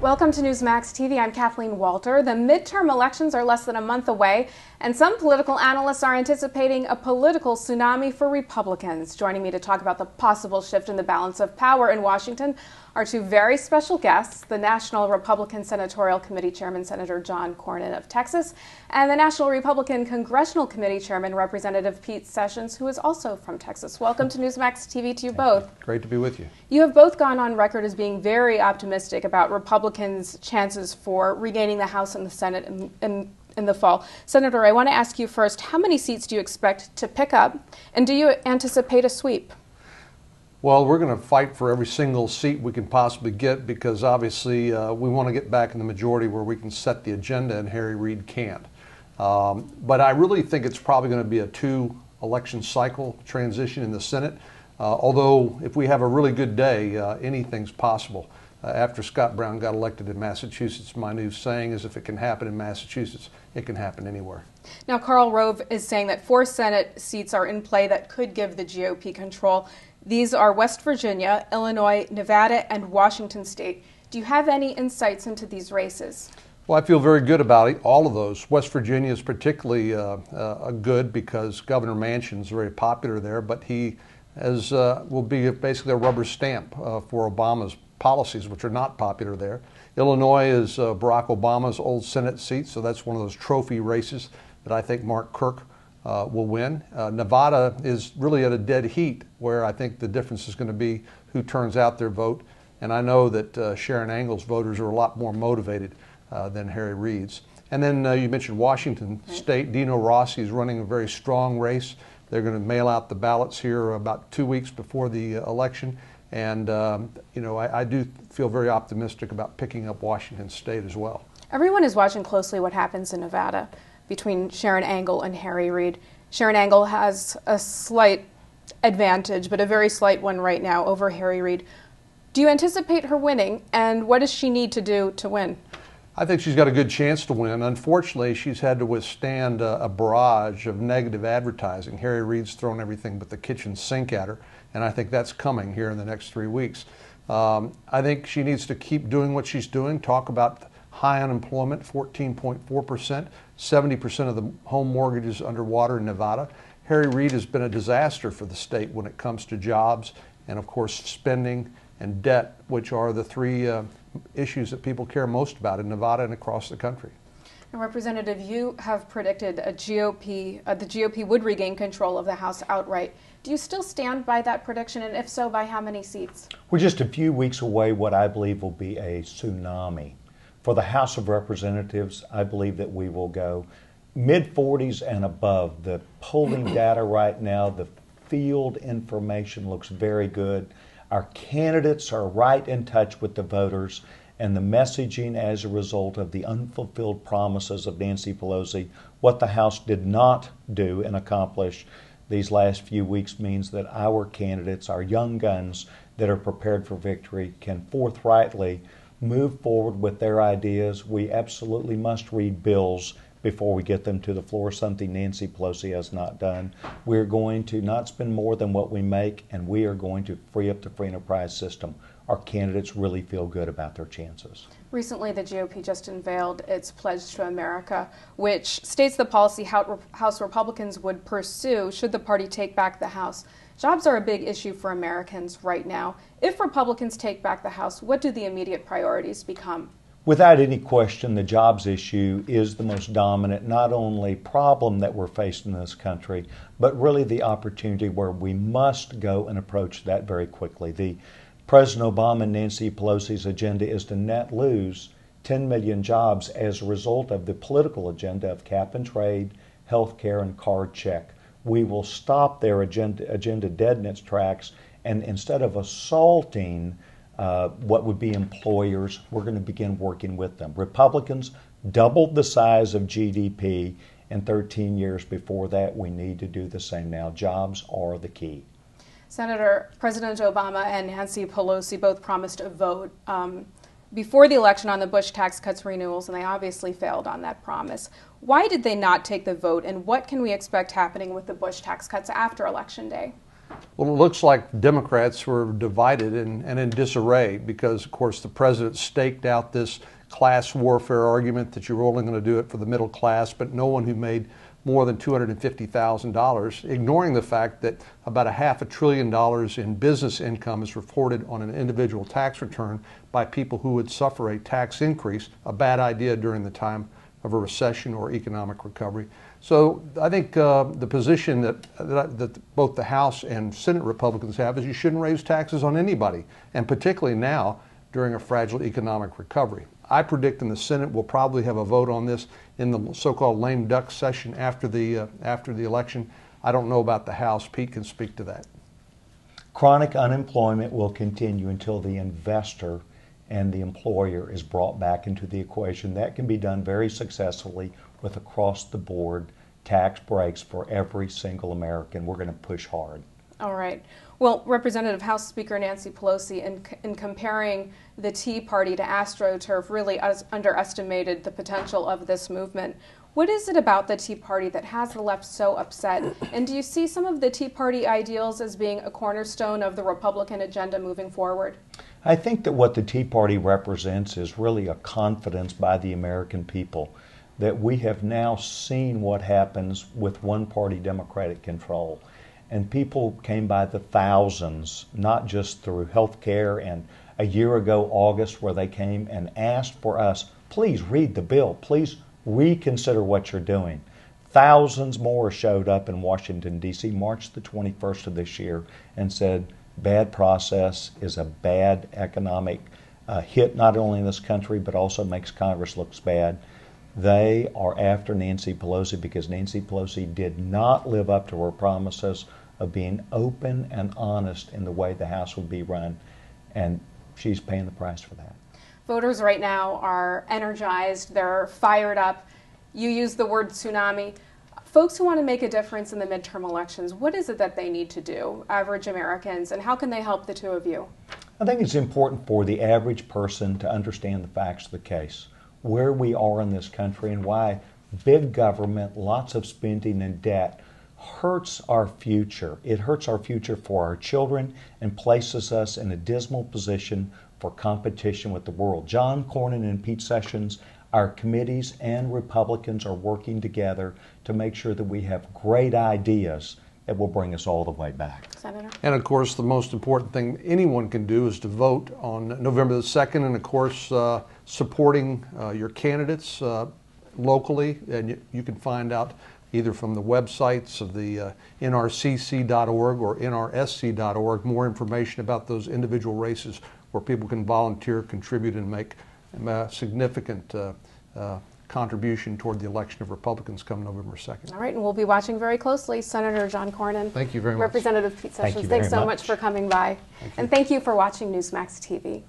Welcome to Newsmax TV. I'm Kathleen Walter. The midterm elections are less than a month away, and some political analysts are anticipating a political tsunami for Republicans. Joining me to talk about the possible shift in the balance of power in Washington are two very special guests, the National Republican Senatorial Committee Chairman, Senator John Cornyn of Texas, and the National Republican Congressional Committee Chairman, Representative Pete Sessions, who is also from Texas. Welcome to Newsmax TV to you both. Great to be with you. You have both gone on record as being very optimistic about Republicans' chances for regaining the House and the Senate in the fall. Senator, I want to ask you first, how many seats do you expect to pick up, and do you anticipate a sweep? Well, we're going to fight for every single seat we can possibly get because obviously we want to get back in the majority where we can set the agenda and Harry Reid can't. But I really think it's probably going to be a two-election cycle transition in the Senate. Although if we have a really good day, anything's possible. After Scott Brown got elected in Massachusetts, my new saying is if it can happen in Massachusetts, it can happen anywhere. Now, Karl Rove is saying that 4 Senate seats are in play that could give the GOP control. These are West Virginia, Illinois, Nevada, and Washington State. Do you have any insights into these races? Well, I feel very good about it, all of those. West Virginia is particularly good because Governor Manchin is very popular there, but he will be basically a rubber stamp for Obama's policies, which are not popular there. Illinois is Barack Obama's old Senate seat, so that's one of those trophy races that I think Mark Kirk will win. Nevada is really at a dead heat where I think the difference is going to be who turns out their vote. And I know that Sharon Angle's voters are a lot more motivated than Harry Reid's. And then you mentioned Washington State. Dino Rossi is running a very strong race. They're going to mail out the ballots here about 2 weeks before the election. And, I do feel very optimistic about picking up Washington State as well. Everyone is watching closely what happens in Nevada between Sharon Angle and Harry Reid. Sharon Angle has a slight advantage, but a very slight one right now over Harry Reid. Do you anticipate her winning, and what does she need to do to win? I think she's got a good chance to win. Unfortunately, she's had to withstand a barrage of negative advertising. Harry Reid's thrown everything but the kitchen sink at her, and I think that's coming here in the next 3 weeks. I think she needs to keep doing what she's doing, talk about high unemployment, 14.4%, 70% of the home mortgages underwater in Nevada. Harry Reid has been a disaster for the state when it comes to jobs and, of course, spending and debt, which are the three issues that people care most about in Nevada and across the country. And Representative, you have predicted the GOP would regain control of the House outright. Do you still stand by that prediction, and if so, by how many seats? We're just a few weeks away what I believe will be a tsunami. For the House of Representatives, I believe that we will go mid-40s and above. The polling data right now, the field information looks very good. Our candidates are right in touch with the voters, and the messaging as a result of the unfulfilled promises of Nancy Pelosi, what the House did not do and accomplish these last few weeks means that our candidates, our young guns that are prepared for victory, can forthrightly move forward with their ideas. We absolutely must read bills before we get them to the floor, something Nancy Pelosi has not done. We're going to not spend more than what we make, and we are going to free up the free enterprise system. Our candidates really feel good about their chances. Recently, the GOP just unveiled its Pledge to America, which states the policy House Republicans would pursue should the party take back the House. Jobs are a big issue for Americans right now. If Republicans take back the House, what do the immediate priorities become? Without any question, the jobs issue is the most dominant, not only problem that we're facing in this country, but really the opportunity where we must go and approach that very quickly. President Obama and Nancy Pelosi's agenda is to net lose 10 million jobs as a result of the political agenda of cap and trade, health care, and card check. We will stop their agenda dead in its tracks, and instead of assaulting what would be employers, we're going to begin working with them. Republicans doubled the size of GDP in 13 years before that. We need to do the same now. Jobs are the key. Senator, President Obama and Nancy Pelosi both promised a vote before the election on the Bush tax cuts renewals, and they obviously failed on that promise. Why did they not take the vote, and what can we expect happening with the Bush tax cuts after Election Day? Well, it looks like Democrats were divided and in disarray because, of course, the president staked out this class warfare argument that you were only going to do it for the middle class, but no one who made more than $250,000, ignoring the fact that about $500 billion in business income is reported on an individual tax return by people who would suffer a tax increase, a bad idea during the time of a recession or economic recovery. So I think the position that both the House and Senate Republicans have is you shouldn't raise taxes on anybody, and particularly now during a fragile economic recovery. I predict in the Senate we'll probably have a vote on this in the so-called lame duck session after the election. I don't know about the House. Pete can speak to that. Chronic unemployment will continue until the investor and the employer is brought back into the equation. That can be done very successfully with across-the-board tax breaks for every single American. We're going to push hard. All right. Well, Representative House Speaker Nancy Pelosi, in comparing the Tea Party to AstroTurf, really underestimated the potential of this movement. What is it about the Tea Party that has the left so upset? And do you see some of the Tea Party ideals as being a cornerstone of the Republican agenda moving forward? I think that what the Tea Party represents is really a confidence by the American people that we have now seen what happens with one-party Democratic control. And people came by the thousands, not just through health care, and a year ago, August, where they came and asked for us, please read the bill, please reconsider what you're doing. Thousands more showed up in Washington, D.C., March the 21st of this year, and said, bad process is a bad economic hit, not only in this country, but also makes Congress look bad. They are after Nancy Pelosi because Nancy Pelosi did not live up to her promises of being open and honest in the way the House would be run, and she's paying the price for that. Voters right now are energized, they're fired up. You use the word tsunami. Folks who want to make a difference in the midterm elections, what is it that they need to do, average Americans, and how can they help the two of you? I think it's important for the average person to understand the facts of the case, where we are in this country and why big government, lots of spending and debt hurts our future. It hurts our future for our children and places us in a dismal position for competition with the world. John Cornyn and Pete Sessions, our committees and Republicans are working together to make sure that we have great ideas that will bring us all the way back. Senator? And of course, the most important thing anyone can do is to vote on November the 2nd, and of course, supporting your candidates locally. And you can find out either from the websites of the nrcc.org or nrsc.org more information about those individual races where people can volunteer, contribute, and make a significant contribution toward the election of Republicans come November 2nd. All right, and we'll be watching very closely. Senator John Cornyn. Thank you very much. Representative Pete Sessions, thanks so much for coming by. Thank you. And thank you for watching Newsmax TV.